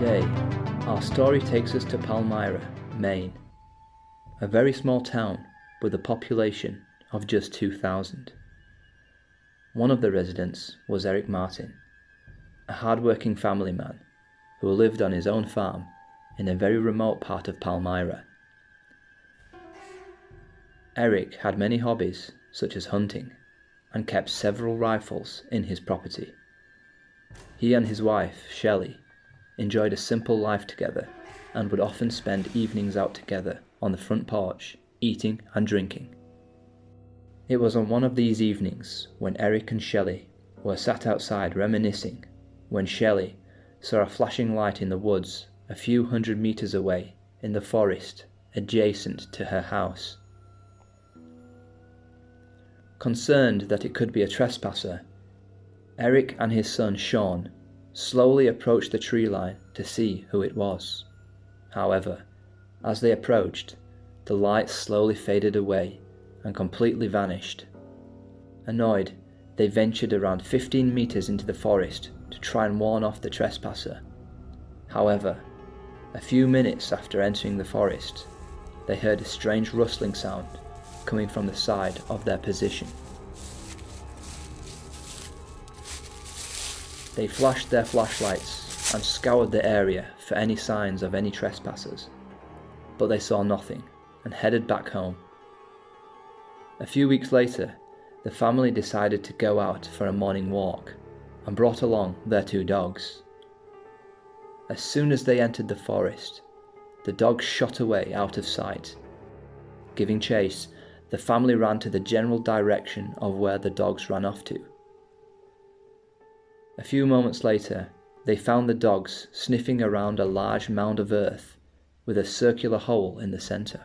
Today, our story takes us to Palmyra, Maine, a very small town with a population of just 2,000. One of the residents was Eric Martin, a hard-working family man who lived on his own farm in a very remote part of Palmyra. Eric had many hobbies, such as hunting, and kept several rifles in his property. He and his wife, Shelley, enjoyed a simple life together and would often spend evenings out together on the front porch, eating and drinking. It was on one of these evenings when Eric and Shelley were sat outside reminiscing when Shelley saw a flashing light in the woods a few hundred meters away in the forest adjacent to her house. Concerned that it could be a trespasser, Eric and his son Sean slowly approached the tree line to see who it was. However, as they approached, the light slowly faded away and completely vanished. Annoyed, they ventured around 15 meters into the forest to try and warn off the trespasser. However, a few minutes after entering the forest, they heard a strange rustling sound coming from the side of their position. They flashed their flashlights and scoured the area for any signs of any trespassers, but they saw nothing and headed back home. A few weeks later, the family decided to go out for a morning walk and brought along their 2 dogs. As soon as they entered the forest, the dogs shot away out of sight. Giving chase, the family ran to the general direction of where the dogs ran off to. A few moments later, they found the dogs sniffing around a large mound of earth with a circular hole in the center.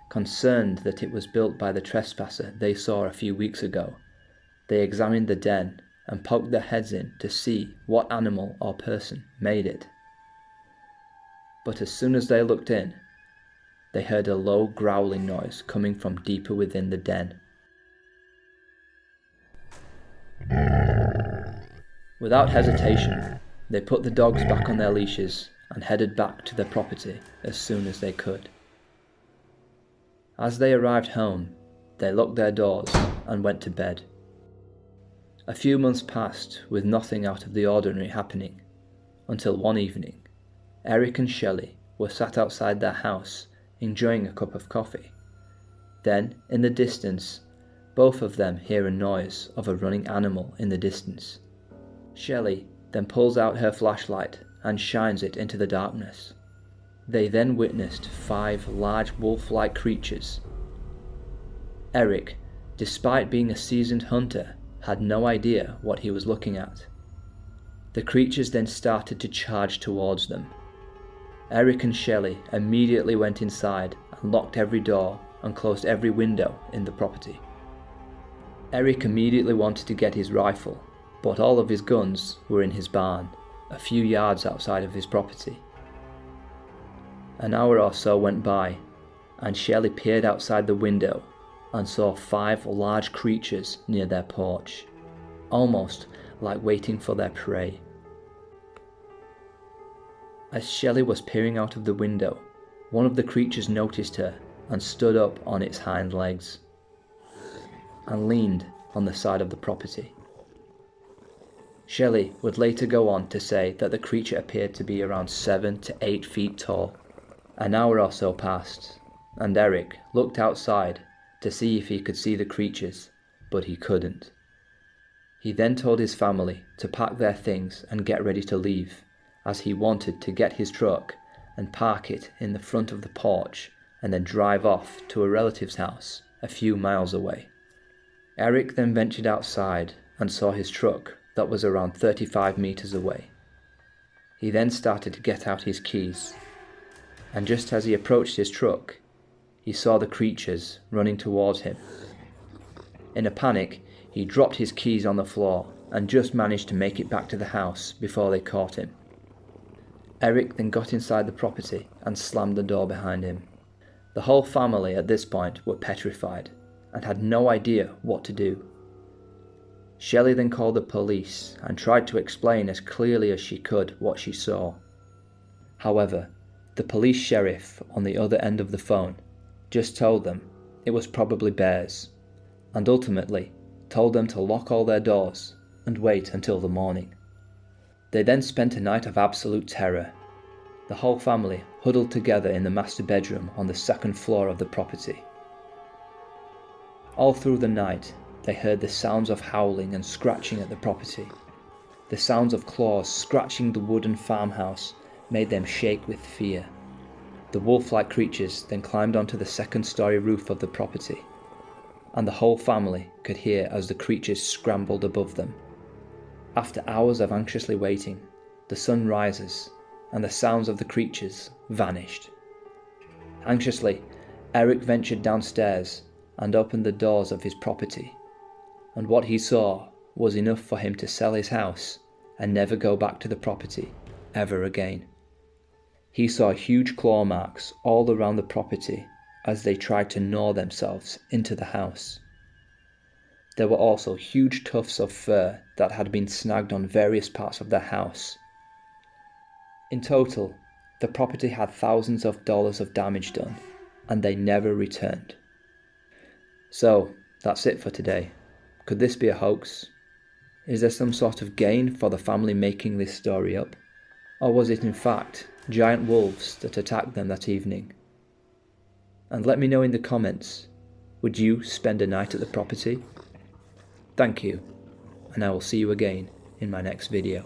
Concerned that it was built by the trespasser they saw a few weeks ago, they examined the den and poked their heads in to see what animal or person made it. But as soon as they looked in, they heard a low growling noise coming from deeper within the den. Without hesitation, they put the dogs back on their leashes and headed back to their property as soon as they could. As they arrived home, they locked their doors and went to bed. A few months passed with nothing out of the ordinary happening, until one evening, Eric and Shelley were sat outside their house enjoying a cup of coffee. Then, in the distance, both of them hear a noise of a running animal in the distance. Shelley then pulls out her flashlight and shines it into the darkness. They then witnessed 5 large wolf-like creatures. Eric, despite being a seasoned hunter, had no idea what he was looking at. The creatures then started to charge towards them. Eric and Shelley immediately went inside and locked every door and closed every window in the property. Eric immediately wanted to get his rifle, but all of his guns were in his barn, a few yards outside of his property. An hour or so went by, and Shelley peered outside the window and saw 5 large creatures near their porch, almost like waiting for their prey. As Shelley was peering out of the window, one of the creatures noticed her and stood up on its hind legs and leaned on the side of the property. Shelley would later go on to say that the creature appeared to be around 7 to 8 feet tall. An hour or so passed, and Eric looked outside to see if he could see the creatures, but he couldn't. He then told his family to pack their things and get ready to leave, as he wanted to get his truck and park it in the front of the porch and then drive off to a relative's house a few miles away. Eric then ventured outside and saw his truck that was around 35 meters away. He then started to get out his keys, and just as he approached his truck, he saw the creatures running towards him. In a panic, he dropped his keys on the floor and just managed to make it back to the house before they caught him. Eric then got inside the property and slammed the door behind him. The whole family at this point were petrified and had no idea what to do. Shelley then called the police and tried to explain as clearly as she could what she saw, However, the police sheriff on the other end of the phone just told them it was probably bears, and ultimately told them to lock all their doors and wait until the morning. They then spent a night of absolute terror. The whole family huddled together in the master bedroom on the second floor of the property. All through the night, they heard the sounds of howling and scratching at the property. The sounds of claws scratching the wooden farmhouse made them shake with fear. The wolf-like creatures then climbed onto the second-story roof of the property, and the whole family could hear as the creatures scrambled above them. After hours of anxiously waiting, the sun rises, and the sounds of the creatures vanished. Anxiously, Eric ventured downstairs and opened the doors of his property, and what he saw was enough for him to sell his house and never go back to the property ever again. He saw huge claw marks all around the property as they tried to gnaw themselves into the house. There were also huge tufts of fur that had been snagged on various parts of the house. In total, the property had thousands of dollars of damage done, and they never returned. So, that's it for today. Could this be a hoax? Is there some sort of gain for the family making this story up? Or was it in fact giant wolves that attacked them that evening? And let me know in the comments, would you spend a night at the property? Thank you, and I will see you again in my next video.